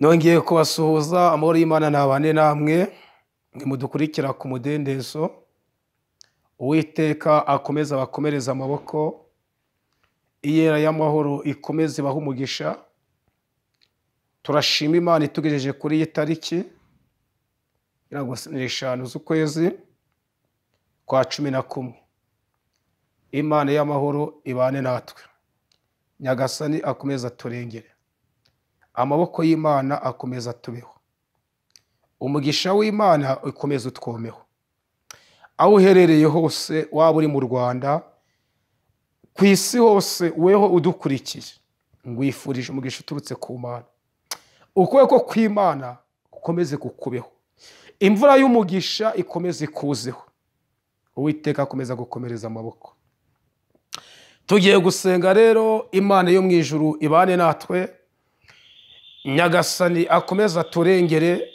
Nongeye kubasuhuza amahoro y'Imana nabane namwe mudukurikira ku mudendezo. Uwiteka akomeza abakomereza amaboko, iyera y'amahoro ikomeze ibahe umugisha. Turashima Imana itugejeje kuri iyi tariki kugira ngo 5 z'ukwezi kwa 11. Imana y'amahoro ibane natwe, Nyagasani akomeza turengere, amaboko y'Imana akomeza tubeho, umugisha w'Imana ukomeza utwomeho. Aho uherereye hose, waba uri mu Rwanda, ku isi hose, weho udukurikiye, ngwifurije umugisha uturutse ku Mana. Ukuboko kw'Imana gukomeze kukubeho, imvura y'umugisha ikomeze kuzeho, Uwiteka akomeza gukomereza amaboko. Tugiye gusenga rero, Imana yo mu ijuru ibane natwe, Nyagasani akomeza turengere,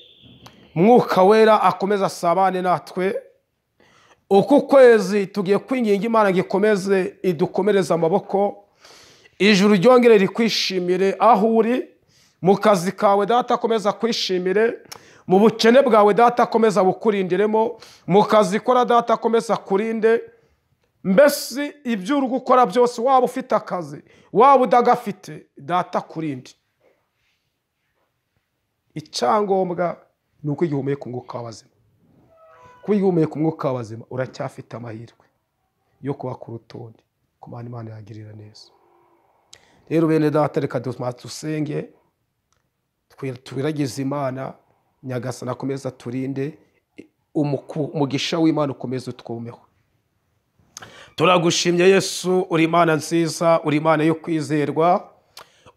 Mwuka Wera akomeza asabane natwe. Uku kwezi tugiye kwinginga Imana gikomeze idukomereza amaboko, ijuru ryongere rikwishimire aho uri, mu kazi kawe Data akomeza kwishimire, mu bukene bwawe Data akomeza bukurindiremo, mu kazi kora Data akomeza kurinde. Mbese ibyo uri gukora byose, waba ufite akazi waba udagafite, Data kurinde. Icyangombwa ni uko igihumeka umwuka w'abazima. Kuba igihumeka umwuka w'abazima, uracyafite amahirwe yo kuba ku rutonde ku Mana Imana yagirira neza. Rero bene Data, reka dusenge, twiragize Imana. Nyagasani akomeza turinde, umugisha w'Imana ukomeza utwomeho. Turagushimye Yesu, uri Imana nziza, uri Imana yo kwizerwa,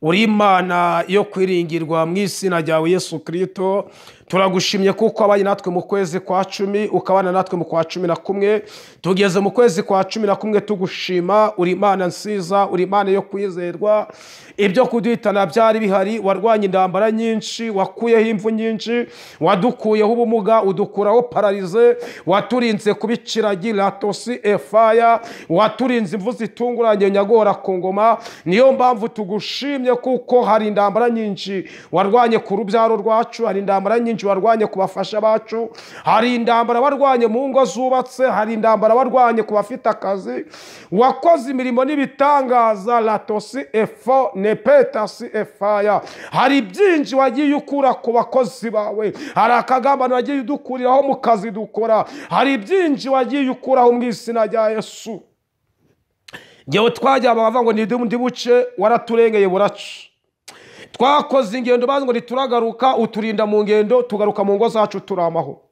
uri Imana yo kwiringirwa mu izina ryawe Yesu Kristo. Turagushimye kuko abaye natwe mu kwezi kwa 10, ukabana natwe mu kwa 11. Tugeze mu kwezi kwa 11 tugushima, uri Imana nziza, uri Imana yo kwizerwa. Ibyo kuduhitana byari bihari, warwanye indambara nyinshi, wakuyeho imvu nyinshi, wadukuyeho ubumuga, udukuraho paralize, waturinze kubiciragi latosi efaya, waturinze imvu zitunguranye nyagora ku ngoma. Niyo mpamvu tugushimye kuko hari indambara nyinshi warwanye ku rubyaro rwacu, hari indambara nyinshi warwanye ku bafasha bacu, hari indambara warwanye mu ngo zubatse, hari indambara warwanye ku bafite akazi. Wakoze imirimo n'ibitangaza latosi efo nepetasi efaya. Hari byinshi wagiye ukura ku bakozi bawe, hari akagambano wagiye udukuriraho mu kazi dukora, hari byinshi wagiye ukuraho mu izina rya Yesu. Ngewe twajya bavuga ngo ndi buce, waraturengeye buraca. Twakoze ingendo bazi ngo nituragaruka, uturinda mu ngendo, tugaruka mu ngo zacu turamaho.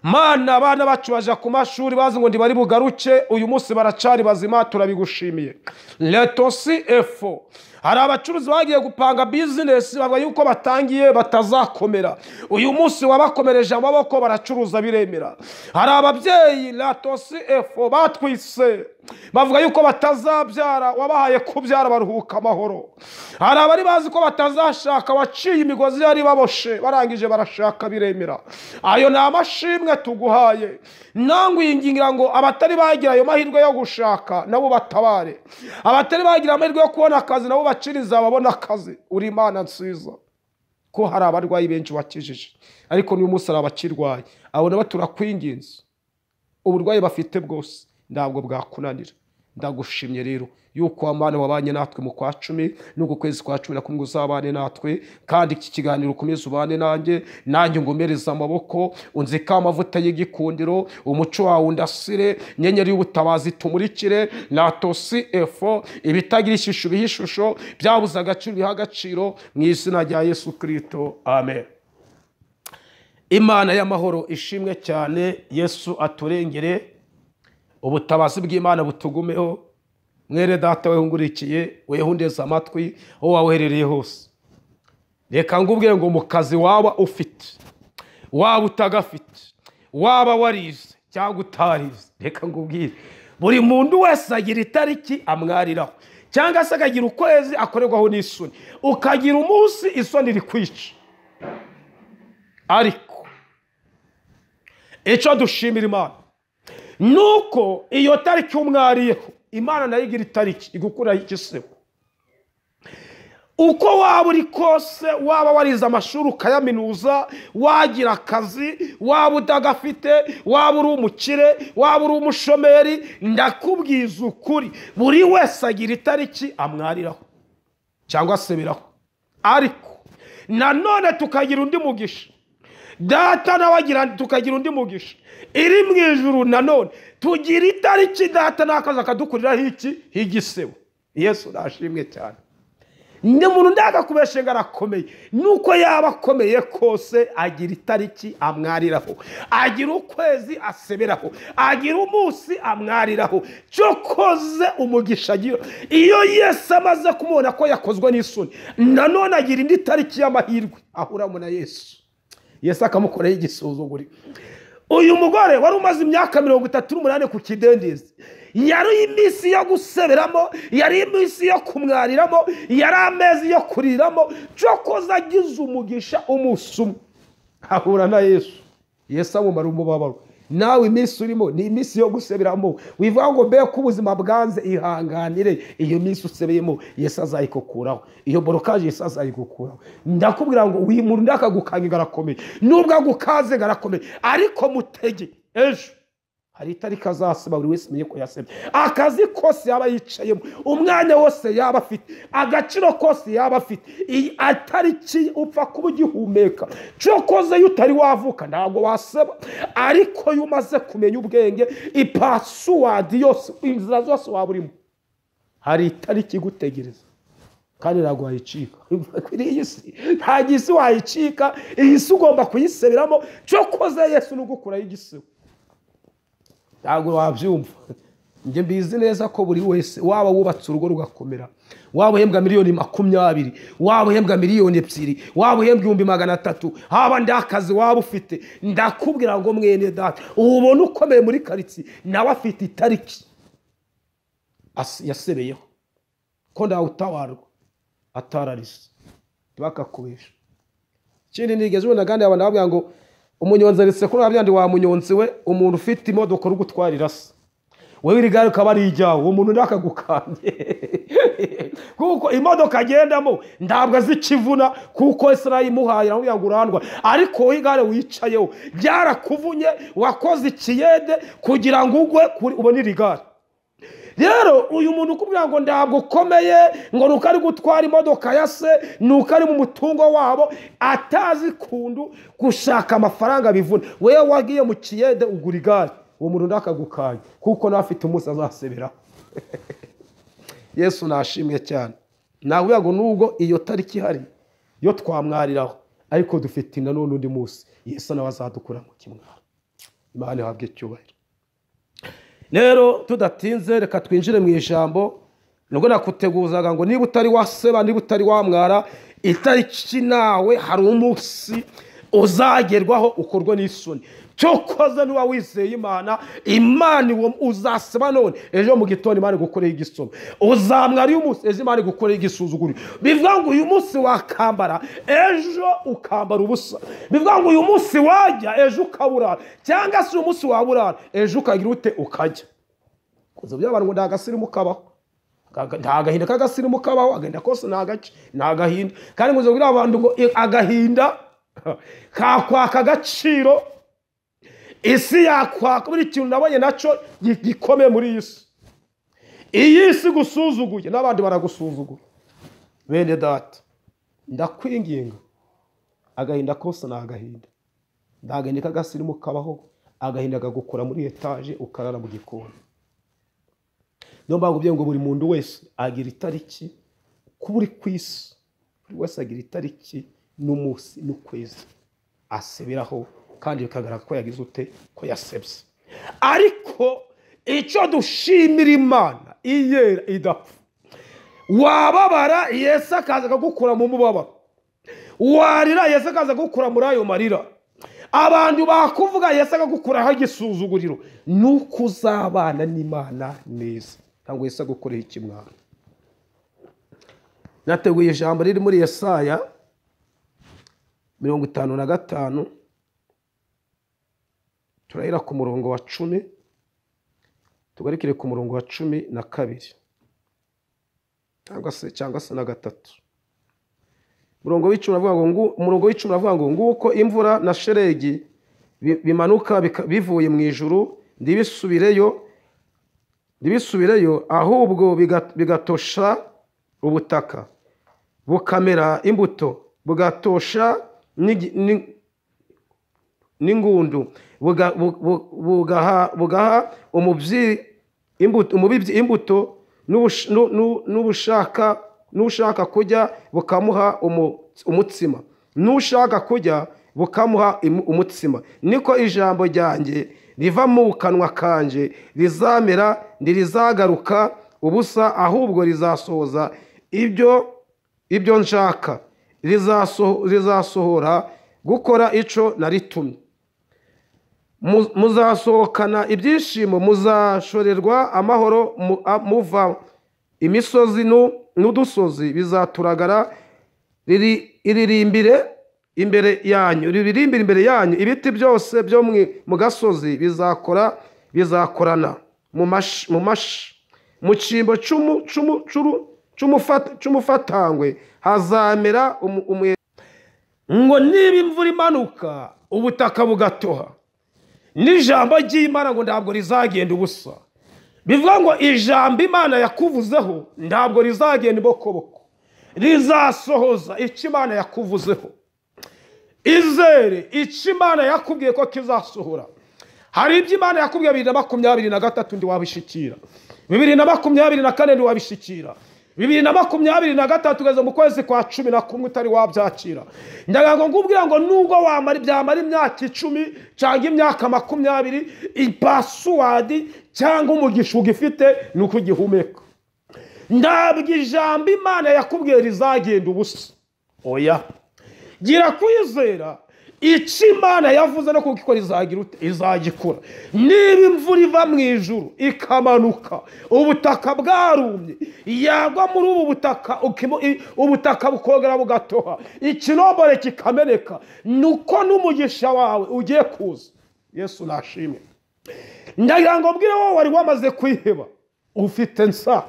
Mana, abana bacu baje ku mashuri bazi ngo ndibari bugaruke, uyu munsi baracari bazima, turabigushimiye. Letosi efo. Hari abacuruzi bagiye gupanga business, bavuga yuko batangiye batazakomera, uyu munsi wabakomereje amaboko, baracuruza biremera. Hari ababyeyi latosi efo batwise, bavuga yuko batazabyara, wabahaye kubyara baruhuka amahoro. Hari abari bazi ko batazashaka, waciye imigozi yari baboshe, barangije barashaka biremera. Ayo ni amashimwe tuguhaye. Nangwingingira ngo abatari bagira ayo mahirwe yo gushaka nabo batabare, abatari bagira amahirwe yo kubona akazi nabo baciriza babona akazi. Uri Imana nziza, ko hari abarwayi benshi wakijije, ariko n'uyu munsi abakirwaye, abo nabo turakwinginze, uburwayi bafite bwose ntabwo bwakunanira. Ndagushimye rero yuko Mana wabanye natwe mu kwa 10, n'uko kwezi kwa 11 uzabane natwe, kandi iki kiganiro ukomeze ubane nanjye ngomereza amaboko, unzika amavuta y'igikundiro, umuco wawe undasire, nyenyeri y'ubutabazi tumurikire, latosi efo, ibitagira ishusho bihishusho, byabuze agaciro biha agaciro, mu izina rya Yesu Kristo, amen. Imana y'amahoro ishimwe cyane. Yesu aturengere, ubutabazi bw'Imana butugumeho. Mwere Data wehungurikiye, wehundeza amatwi aho waherereye hose, reka ngubwire ngo mu kazi waba ufite, waba utagafite, waba warize cyangwa utarize, reka ngubwire buri muntu wese agira itariki amwariraho, cyangwa se akagira ukwezi akorerwaho n'isoni, ukagira umunsi isoni rikwica. Ariko icyo dushimira Imana nuko iyo tariki umwariyeho, Imana nayo igira itariki igukuraho igisebo. uko waba uri kose, waba warize amashuri ukayaminuza, wagira akazi, waba utagafite, waba uri umukire, waba uri umushomeri, ndakubwiza ukuri, buri wese agira itariki amwariraho cyangwa aseberaho. Ariko nanone tukagira undi mugisha, data nawe tukagira undi mugisha iri mu ijuru. Nanone tugira itariki data n'akazi akadukuriraho igisebo. Yesu nashimwe cyane. Ndi muntu ndakakubeshe ngarakomeye, nuko yaba akomeye kose agira itariki amwariraho, agira ukwezi aseberaho, agira umunsi amwariraho. Cyokoze umugisha agira iyo Yesu amaze kumubona ko yakozwe n'isoni, nanone agira indi tariki y'amahirwe ahuramo na Yesu. Yesu akamukorera igisuzuguri. Uyu mugore wari umaze imyaka 38 ku kidendezi, yari iminsi yo guseberamo, yari iminsi yo kumwariramo, yari amezi yo kuriramo. Cyokoze agize umugisha umunsi umwe ahura na Yesu. Yesu amumara umubabaro. Nawe iminsi urimo ni iminsi yo guseberamo, wivuga ngo mbe ko ubuzima bwanze, ihanganire iyo minsi usebeyemo, Yesu azayikukuraho. Iyo borokaje Yesu azayikukuraho. Ndakubwira ngo umuntu ndakagukanga garakomeye, nubwo agukaze garakomeye, ariko mutege ejo hari itariki azaseba buri wese menye ko yasebye. Akazi kose yaba yicayemo, umwanya wose yaba afite, agaciro kose yaba afite, iyi atariki upfa kuba ugihumeka. Cyokoze yutari wavuka ntabwo waseba, ariko yumaze kumenya ubwenge, ipasuwadi yose, inzira zose waba urimo, hari itariki igutegereza kandi ntabwo wayicika. Kuri iyi si nta gisi wayicika, iyi si ugomba kuyiseberamo. Cyokoze Yesu n'ugukuraho igisebo ntabwo wabyumva. Njye mbizi neza ko buri wese, waba wubatse urugo rugakomera, waba uhembwa miliyoni 20, waba uhembwa miliyoni 2, waba uhembwa 300, haba ndakazi waba ufite, ndakubwira ngo mwene data ubona ukomeye muri karitsiye, nawe afite itariki yasebeyeho ko ndawe utawarwa atararise bakakubesha. Ikindi nigeze ubona kandi abantu bavuga ngo umunyonzi aritse kuri abyandi wa munyonzi we, umuntu ufite imodoka uri gutwarira se, wewe iri gare ukaba ari ijyawe, umuntu ndakagukanye kuko imodoka agendamo ntabwo azikivuna, kuko Ese arayimuhaye aramubwira ngo urandwa. Ariko wowe igare wicayeho byarakuvunye, wakoze ikiyede kugira ngo ugwe ubone iri gare. Rero uyu muntu ukubwira ngo ntabwo ukomeye, ngo nuko ari gutwara imodoka ya se, nuko ari mu mutungo wabo, atazi kundu gushaka amafaranga bivuna. Wewe wagiye mu kiyede ugura igare, uwo muntu ndakagukanye kuko nafite umunsi azaseberaho. Yesu nashimwe cyane. Nawe ngo nubwo iyo tariki hari yo twamwariraho, ariko dufite nanone undi munsi Yesu nawe azadukura mu kimwaro. Imana ihabwe icyubahiro. Rero tudatinze reka twinjire mu ijambo. Nubwo nakuteguzaga ngo niba utari waseba, niba utari wamwara, itariki nawe hari umunsi uzagerwaho ukorwa n'isoni. Cyokoze niba wizeye Imana, Imana uwo uzaseba none, ejo mu gitondo Imana igukoreye igisomo. Uzamwara uyu munsi, ejo Imana igukoreye igisuzuguriro. Bivuga ngo uyu munsi wakambara, ejo ukambara ubusa. Bivuga ngo uyu munsi wajya, ejo ukaburara, cyangwa se uyu munsi waburara, ejo ukagira ute ukajya. Kuzo by'abantu ngo ndagasirimu kabaho, ntagahinda kagasirimu kabaho, agenda kose nagace, nagahinda. Kandi ngo zobwira abantu ngo agahinda kakwaka agaciro, isi yakwaka buri kintu nabonye naco gikomeye muri iyi si. Iyi si gusuzuguye n'abandi baragusuzugura. Bene data ndakwinginga, agahinda kose nagahinda, ndagahinda kagasirimu kabaho, agahinda gagukura muri etage ukarara mu gikoni. Niyo mpamvu ngo buri muntu wese agira itariki kuburi kwisi, buri wese agira itariki n'umunsi n'ukwezi aseberaho, kandi bikagaragara ko yagize ute, ko yasebye. Ariko icyo dushimira Imana iyera idapfa, wababara Yesu akaza akagukura mu mubabaro, warira Yesu akaza akagukura muri ayo marira, abantu bakuvuga Yesu akagukuraho igisuzuguriro, nuko uzabana n'Imana neza. Ntabwo Yesu agukoreye ikimwaro. Nateguye ijambo riri muri Yesaya 55, turahera ku murongo wa 10 tugarikire ku murongo wa 12 cyangwa se na 3. umurongo w'icumi uravuga ngo nguko imvura na shelegi bimanuka bivuye mu ijuru ntibisubireyo ahubwo bigatosha ubutaka bukamera imbuto bugatosha n'ingundu bugaha umubibyi imbuto n'ushaka kurya bukamuha umutsima n'ushaka kurya bukamuha umutsima niko ijambo ryanjye riva mu kanwa kanje rizamera ntirizagaruka ubusa ahubwo rizasohoza ibyo nshaka rizasohora gukora ico naritumye muzasohokana ibyishimo muzashorerwa amahoro muva imisozi n'udusozi bizaturagara riririmbire imbere yanyu ibiti byose byo mu gasozi bizakorana mu cyimbo cy'umufatangwe hazamera ngo niba imvura imanuka ubutaka bugatoha n'ijambo ry'Imana ngo ntabwo rizagenda ubusa bivuga ngo ijambo Imana yakuvuzeho ntabwo rizagenda ibokoboko rizasohoza icyo Imana yakuvuzeho izere icyo Imana yakubwiye ko kizasohora hari ibyo Imana yakubwiye 2023 ndi wabishikira 2024 ndi wabishikira 2023 tugeze mu kwezi kwa 11 utari wabyakira ndagango ngubwira ngo nubwo byamara imyaka 10 cyangwa imyaka 20 ipasuwadi cyangwa umugisha ugifite nuko ugihumeka ndabwo ijambo Imana yakubwiye rizagenda ubusa oya gira kwizera icyo Imana yavuze no kugikora izagikora niba imvura iva mu ijuru ikamanuka ubutaka bwarumye yagwa muri ubu ubutaka bukogera bugatoha ikinombore kikameneka nuko n'umugisha wawe ugiye kuza Yesu nashimwe ndagira ngo mbwire wowe wari wamaze kwiheba ufite nsa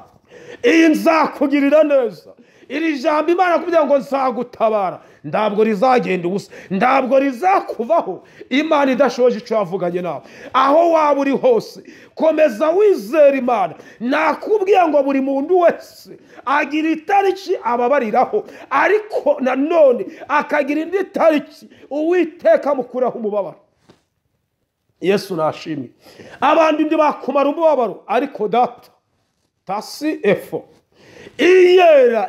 iyi nzakugirira neza iri jambo Imana kugira ngo nzagutabara ndabwo rizagenda ubusa ndabwo rizakuvaho Imana idashoje icyo yavuganye nawe aho waba uri hose komeza wizera Imana nakubwiye ngo buri muntu wese agira itariki ababariraho ariko nanone akagira indi tariki Uwiteka mukuraho umubabaro Yesu nashimye abandi ndi bakumara umubabaro ariko data tasi efo iyera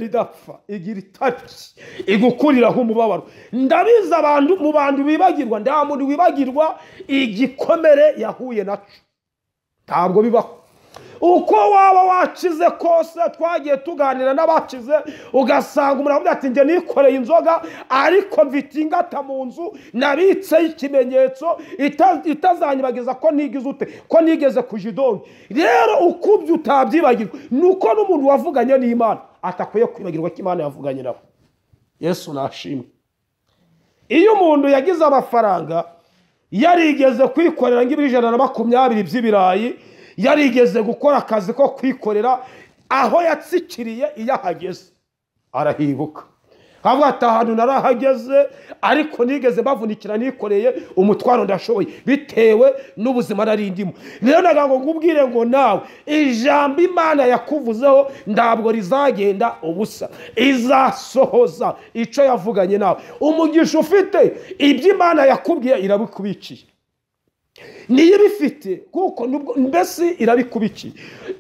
idapfa igira itariki igukuriraho umubabaro ndabiza abantu mu bantu bibagirwa nda muntu wibagirwa igikomere yahuye naco ntabwo bibaho uko waba wakize kose twagiye tuganira n'abakize ugasanga umuntu avuga ati nge nikoreye inzoga ariko mfite ingata mu nzu nabitse ikimenyetso itazanyibagiza ko nigize ute ko nigeze kujidongi rero ukubye utabyibagirwa nuko n'umuntu wavuganye n'Imana atakwiye kwibagirwa ko Imana yavuganye nawe Yesu nashimwe iyo umuntu yagize amafaranga yarigeze kwikorera ngo 120 by'ibirayi yarigeze gukora akazi ko kwikorera aho yatsikiriye iyo ahageze arahibuka havuga ati ahantu narahageze ariko nigeze bavunikira nikoreye umutwaro ndashoboye bitewe n'ubuzima narindimo rero nagango ngubwire ngo nawe ijambo Imana yakuvuzeho ndabwo rizagenda ubusa izasohoza ico yavuganye nawe umugisha ufite ibyo Imana yakubwiye irabikubikiye niyo bifite kuko mbese irabikubikiye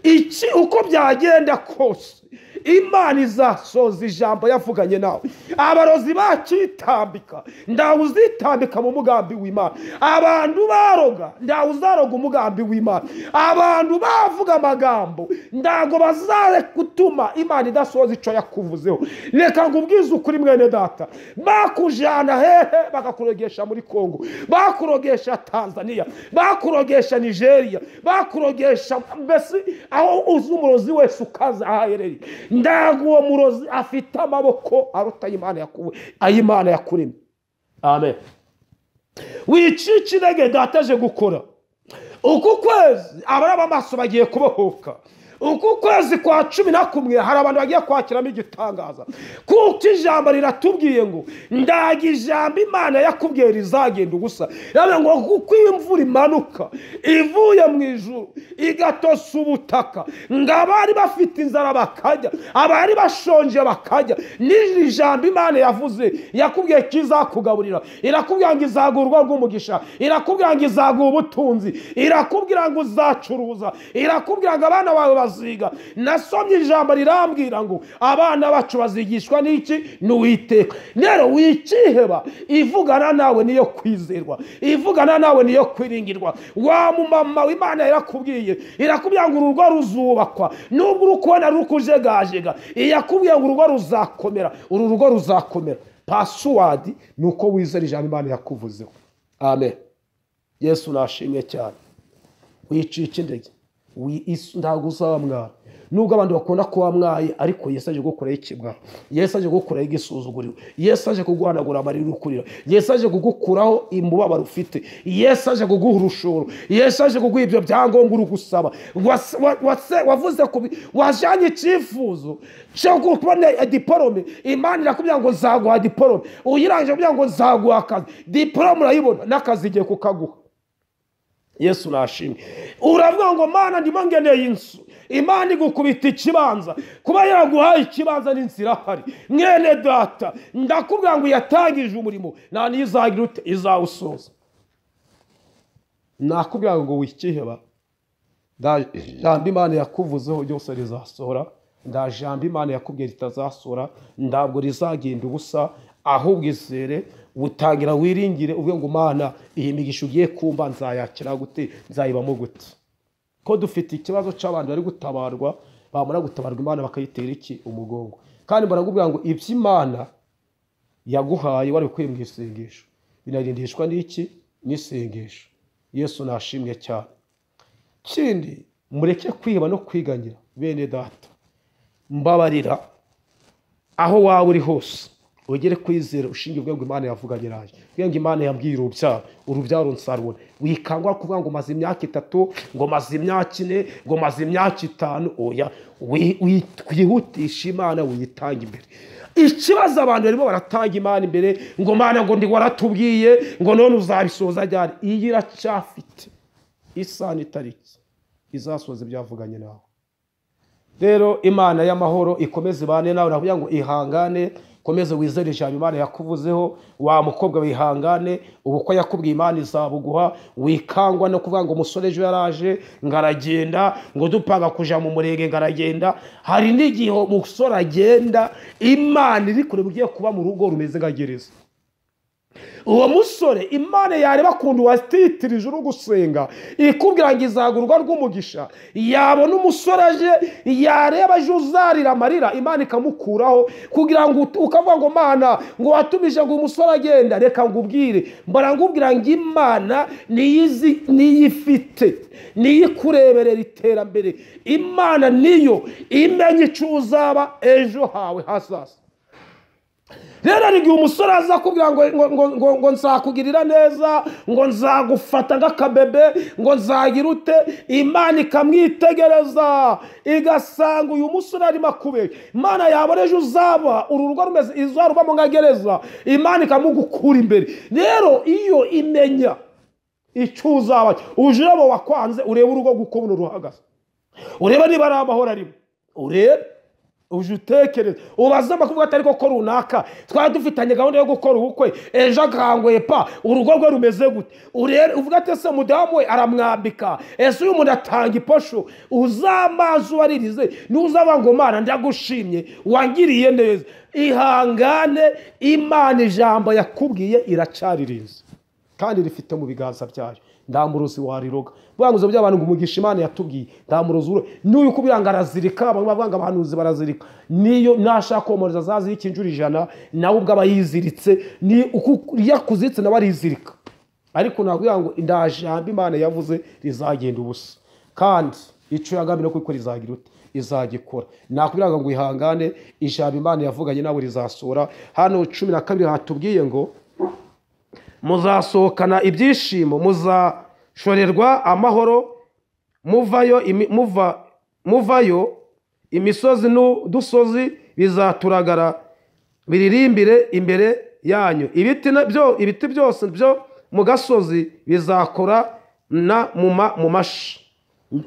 iki uko byagenda kose Imana izasoza ijambo yavuganye nawe abarozi bakitambika ndawe uzitambika mu mugambi w'Imana abantu baroga ndawe uzaroga umugambi w'Imana abantu bavuga amagambo ndago bazare gutuma Imana idasoza ico yakuvuzeho reka ngubwize ukuri mwene data bakujana hehe bakakurogesha muri Kongo bakurogesha Tanzania bakurogesha Nigeria bakurogesha mbese aho uzumurozi wese ukaza ahereye ndago uwo murozi afite amaboko aruta Imana yakuremye amen wicikirege dataje gukora uko kwezi abaraba amaso bagiye kubohoka uku kwezi kwa 11 hari abantu bagiye kwakiramo igitangaza, kuko ijambo riratubwiye ngo ndaga ijambo Imana yakubwiye rizagenda ubusa. Yavuze ngo kuko imvura imanuka ivuye mu ijuru igatosa ubutaka, ngo abari bafite inzara bakajya, abari bashonje bakajya. N'iri jambo Imana yavuze yakubwiye kizakugaburira, irakubwira ngo izagurwa rw'umugisha, irakubwira ngo izaguha ubutunzi, irakubwira ngo uzacuruza, irakubwira ngo abana bawe baziga. Nasomye ijambo rirambwira ngo abana bacu bazigishwa n'iki? N'Uwiteka. Rero wikiheba, ivugana nawe niyo kwizerwa, ivugana nawe niyo kwiringirwa. Wa mumama w'Imana irakubwiye, irakubwira ngo urugo ruzubakwa nubwo urukubona rukujegajega, iyakubwiye ngo urugo ruzakomera, uru rugo ruzakomera. Password nuko wizera ijambo Imana yakuvuzeho. Amen. Yesu nashimye cyane. Wicika indege, ntabwo uzaba mwara. Nubwo abantu bakunda kuba mwaye, ariko Yesu aje gukorera ikibwa, Yesu aje gukorera igisuzuguriro, Yesu aje kuguhanagura amarira ukurira, Yesu aje kugukuraho imubabaro ufite, Yesu aje kuguha urushoro, Yesu aje kuguha ibyo byangombwa uri gusaba. Wavuze ko wajanye icyifuzo cyo kubona diplome, Imana irakubwira ngo nzaguha diplome, uyirangije kugira ngo nzaguha akazi. Diplome urayibona, n'akazi igiye kukaguha. Yesu nashimye. Uravuga ngo Mana ndimo ngeneye inzu, Imana igukubita ikibanza. Kuba yaraguhaye ikibanza n'inzira hari, mwene data ndakubwira ngo yatangije umurimo, nta nizagira ute izawusoza. Nakubwira ngo wikiheba, jambo Imana yakuvuzeho byose rizasohora, jambo Imana yakubwiye ritazasohora, ntabwo rizagenda ubusa. Ahubwo izere, utangira wiringire, uvuge ngo Mana iyi migisha ugiye kumba nzayakira gute, nzayibamo gute. Ko dufite ikibazo cy'abantu bari gutabarwa, bamara gutabarwa Imana bakayitera iki? Umugongo. Kandi barakubwira ngo iby'Imana yaguhaye wari ukwiye mu isengesho, binarindishwa n'iki? N'isengesho. Yesu nashimwe cyane. Kindi mureke kwiheba no kwiganyira, bene data mbabarira aho waba uri hose, ugere kwizera ushingiye ubwo Imana yavuganye naje, ngo Imana yambwiye urubyaro nsarubone. Wikangwa kuvuga ngo maze imyaka 3, ngo maze imyaka 4, ngo maze imyaka 5. Oya, wihutisha Imana, uyitanga imbere. Ikibazo abantu barimo baratanga Imana imbere, ngo Mana ngo ndi waratubwiye ngo none uzabisoza ryari. Iyi iracyafite isana itariki izasoza ibyavuganye nawe. Rero Imana y'amahoro ikomeze bane nawe, navuga ngo ihangane, komeze wizere ijambo Imana yakuvuzeho. Wa mukobwa wihangane, ubukwe yakubwiye Imana izabuguha. Wikangwa no kuvuga ngo umusore ejo yaraje ngaragenda, ngo dupanga kuja mu murenge ngaragenda. Hari n'igihe umusore agenda, Imana iri kure bugiye kuba mu rugo rumeze nka gereza. Uwo musore Imana yareba kundu watitirije uri gusenga, ikubwira ngo izagurwa rw'umugisha. Yabona umusore aje, yareba aje uzarira amarira, Imana ikamukuraho, kugira ngo ukavuga ngo Mana ngo watumije ngo umusore agenda. Reka ngubwire, mbara ngubwira ngo Imana niyifite, niyikureberera iterambere. Imana niyo imenye icyo uzaba ejo hawe hazaza. Rero ari gihe umusore aza kubwira ngo nzakugirira neza, ngo nzagufata nk'akabebe, ngo nzagira ute, Imana ikamwitegereza igasanga uyu musore arimo akubera. Imana yabona ejo uzaba uru rugo rumeze izarubamo nka gereza, Imana ikamugukura imbere. Rero iyo imenya icyo uzaba, uje ureba wakwanze, ureba urugo guko ruhagaze, ureba niba ari amahoro arimo, urebe uje utekereza, ubaza amakuvuga atari ko runaka twari dufitanye gahunda yo gukora ubukwe, ejo akangwepa urugo rwe rumeze gute. Urebe uvuga ati se mudamu we aramwambika, ese uyu muntu atanga iposho. Uzamazi ubaririze, nuzaba ngo Mana ndagushimye wangiriye neza. Ihangane, Imana ijambo yakubwiye iracyaririnze kandi rifite mu biganza byayo. Ndamuruzi wariroga bwanguzo by'abantu ngo umugisha Imana yatubwiye, ndamuruzi n'uyu kubiranga arazirika. Bamwe bavanga abahanuzi barazirika, niyo nashaka komoreza zazi ikinjura 100 nawe ubwo abayiziritse, ni uko yakuziritse nawe arizirika. Ariko navuga ngo indajambo Imana yavuze rizagenda ubusa, kandi icyo yagamira ko ikora izagira ute, izagikora. Nakubiraga ngo ihangane, ijambo Imana yavuganye nawe rizasura. Hano 12 hatubwiye ngo muzasohokana ibyishimo, muzashorerwa amahoro, muva muvayo imisozi n'udusozi bizaturagara biririmbire imbere yanyu. Ibiti byose byo mu gasozi bizakora mu mashi.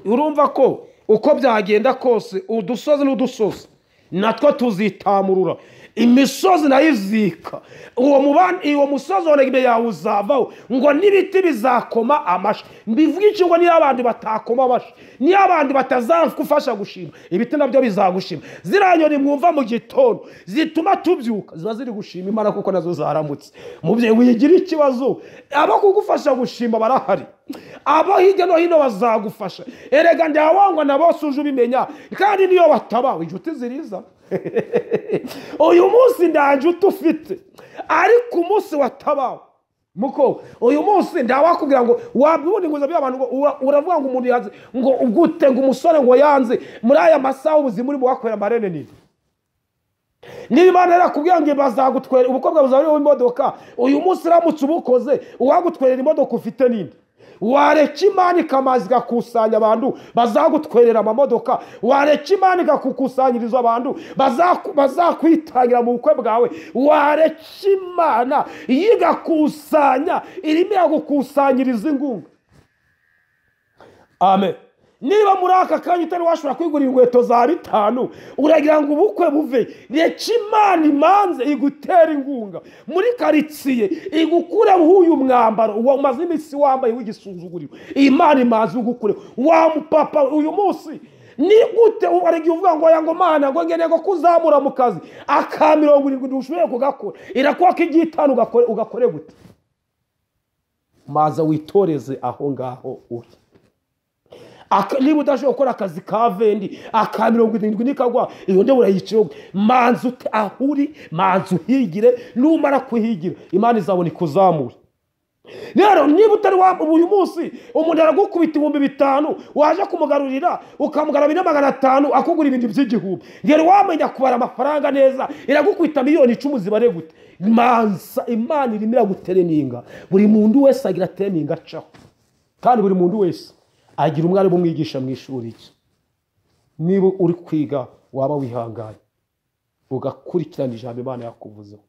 Urumva ko uko byagenda kose udusozi n'udusozi natwo tuzitamurura, imisozi nayo izika. Uwo musozi wone imbere yawe uzavaho ngo n'ibiti bizakoma amashi. Mbivuga iki? ngo niyo abandi batakoma amashi, niyo abandi batazagufasha gushima, ibiti nabyo bizagushima. Ziriya nyoni mwumva mu gitondo zituma tubyuka ziba ziri gushima Imana kuko nazo zaramutse. Mubyeyi wigira ikibazo, abo kugufasha gushima barahari, abo hirya no hino bazagufasha. Erega ndawangwa na bose uje ubimenya, kandi niyo batabawe inshuti ziriza. Uyu munsi nta nshuti ufite, ariko umunsi watabawe muko uyu munsi ndawakubwira ngo wabibone ngo by'abantu ngo uravuga ngo umuntu yanze ngo ugute ngo umusore ngo yanze muri aya masaha ubuzima uri mu wakorera marene nini. Niba Imana yarakubwira ngo bazagutwera ubukobwa buzaburiho imodoka, uyu munsi uramutse ubukoze uwagutwerera imodoka ufite ninde? Wareka Imana ikamazi gakusanya abantu bazagutwerera amamodoka, wareka Imana ikakukusanyiriza abantu bazakwitangira mu bukwe bwawe, wareka Imana yigakusanya irimo iragukusanyiriza ingunga. Amen. Niba muri aka kanya utari washobora kwigurira inkweto za 5 uragira ngo ubukwe buve, reka Imana imanze igutera ingunga muri karitsiye, igukure uyu mwambaro umaze iminsi wambaye w'igisuzuguriro. Imana imanze ugukure wa mupapa uyu munsi. Ni gute ubarege uvuga ngo yango Mana ngo ngene ngo kuzamura mu kazi aka 70 ushoboye kugakora, irakuwa k'igitanu ugakore gute? Maza witoreze aho ngaho uri. Niba udashobora gukora akazi ka 20 aka 70 nikagwa, iyo nde urayicyo. Manzu ahuri, manzu higire, numara kuhigira Imana izabona ikuzamura. Rero niba utari uyu munsi umuntu aragukubita 5,000 waje kumugarurira ukamugarabira 500 akugura ibindi by'igihumbi, ngero wamenya kubara amafaranga neza, iragukubita 10,000 zibare gute? Manza Imana irimo iragutereninga. Buri muntu wese agira tereninga acaho, kandi buri muntu wese agira umwarimu umwigisha mu ishuri iki. Niba uri kwiga waba wihanganye ugakurikirana ijambo Imana yakuvuzeho,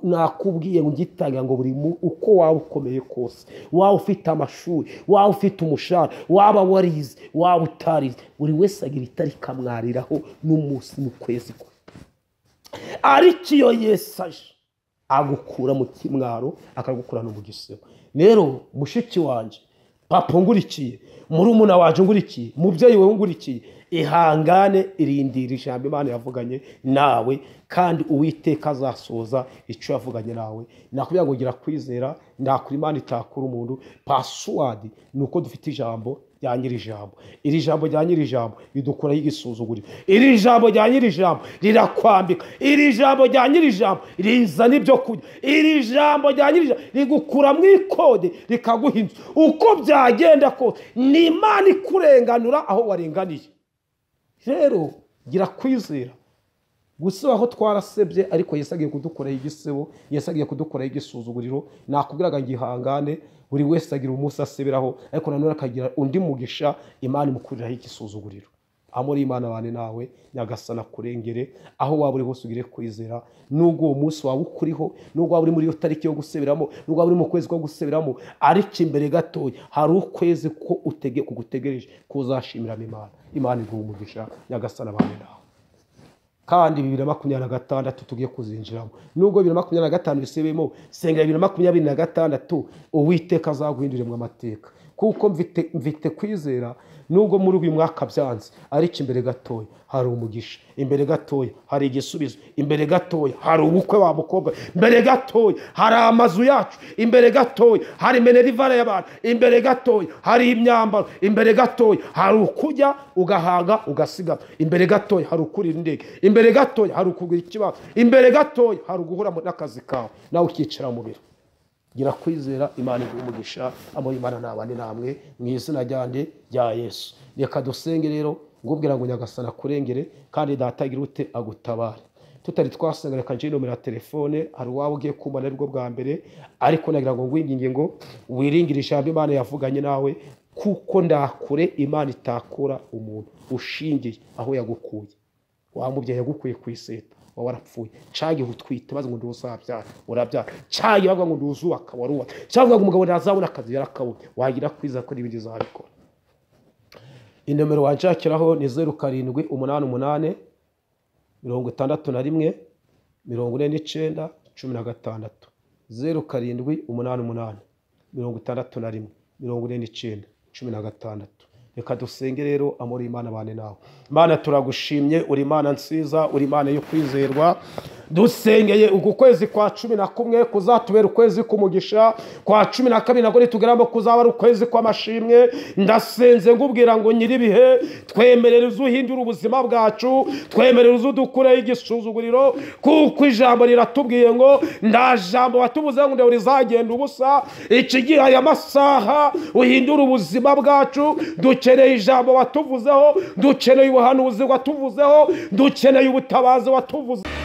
nakubwiye ngo ngitanga ngo buri uko waba ukomeye kose, waba ufite amashuri, waba ufite umushahara, waba warize, waba utarize, buri wese agira itarika mwariraho n'umunsi n'ukwezi kwe. Ariko iyo Yesu aje agukura mu kimwaro akagukura no mu gisebo. Rero mushiki wanje, papa ngurikiye, murumuna waje ngurikiye, mubyeyi we ngurikiye, ihangane irindira ijambo Imana yavuganye nawe, kandi Uwiteka azasoza icyo yavuganye nawe. Nakubwira ngo gira kwizera, ndakuri Imana itakura umuntu. Password nuko dufite ijambo rya nyiri ijambo. Iri jambo rya nyiri ijambo ridukuraho igisuzuguriro. Iri jambo rya nyiri ijambo rirakwambika. Iri jambo rya nyiri ijambo rizana ibyo kurya. Iri jambo rya nyiri ijambo rigukura mu ikode rikaguha inzu. Uko byagenda kose ni Imana ikurenganura aho warenganiye. Rero gira kwizera. Gusa aho twarasebye, ariko Yesu agiye kudukoraho igisebo, Yesu agiye kudukoraho igisuzuguriro. Nakubwiraga ngihangane, buri wese agira umunsi aseberaho, ariko nanone akagira undi mugisha Imana imukuriraho igisuzuguriro. Amuri Imana bane nawe, Nyagasana kurengere aho waba uri hose ugire kwizera. Nubwo uwo munsi waba ukuriho, nubwo waba uri muri iyo tariki yo guseberamo, nubwo waba uri mu kwezi ko guseberamo, ariko imbere gatoya hari ukwezi ko kugutegereje kuzashimira Imana. Imana iguha umugisha, Nyagasana bane nawe. Kandi 2026 tugiye kuzinjiramo. Nubwo 2025 bisebemo, senga 2026 Uwiteka azaguhindurira mu amateka, kuko mvite kwizera. Nubwo muri uyu mwaka byanze, ariko imbere gatoya hari umugisha, imbere gatoya hari igisubizo, imbere gatoya hari ubukwe wa mukobwa, imbere gatoya hari amazu yacu, imbere gatoya hari minerivare y'abantu, imbere gatoya hari imyambaro, imbere gatoya hari ukujya ugahanga ugasigara, imbere gatoya hari ukurira indege, imbere gatoya hari ukugura ikibazo, imbere gatoya hari uguhura n'akazi kawe nawe ukicara mu biro. Gira kwizera, Imana iguha umugisha. Amuri Imana nabane namwe mu izina ryande rya Yesu. Reka dusenge rero, ngubwira ngo Nyagasana kurengere, kandi datagira ute agutabare. Tutari twasenga, reka nje nomero ya telefone, hari waba ugiye kumbana aribwo bwa mbere, ariko nagira ngo ngwinginge ngo wiringire ijambo Imana yavuganye nawe, kuko ndakure Imana itakura umuntu ushingiye aho yagukuye. Wa mubyeyi yagukuye ku iseta wowe warapfuye, cyagiye utwite baze ngo nduzabyara urabyara, cyagiye bavuga ngo nduzubaka warubaka, cyangwa ngo umugabo ntazabona akazi yarakabonye, wagira kwiza ko n'ibindi zabikora. Inomero wanshakiraho ni 0788 61 49 16, 0788 61 49 16. Reka dusenge rero. Amuri Imana bane nawe. Mana turagushimye, uri Imana nziza, uri Imana yo kwizerwa. Dusengeye uku kwezi kwa 11 kuzatubera ukwezi kumugisha, kwa 12 nako nitugeramo kuzaba ari ukwezi kw'amashimwe. Ndasenze ngubwira ngo nyiribihe twemerere uzuhindura ubuzima bwacu, twemerere uzudukure igisuzuguriro, kuko ijambo riratubwiye ngo nda jambo watubuze ngo rizagenda ubusa. Iki gihe aya masaha uhindura ubuzima bwacu, dukeneye ijambo watuvuzeho, dukeneye ubuhanuzi watuvuzeho, dukeneye ubutabazi watuvuzeho.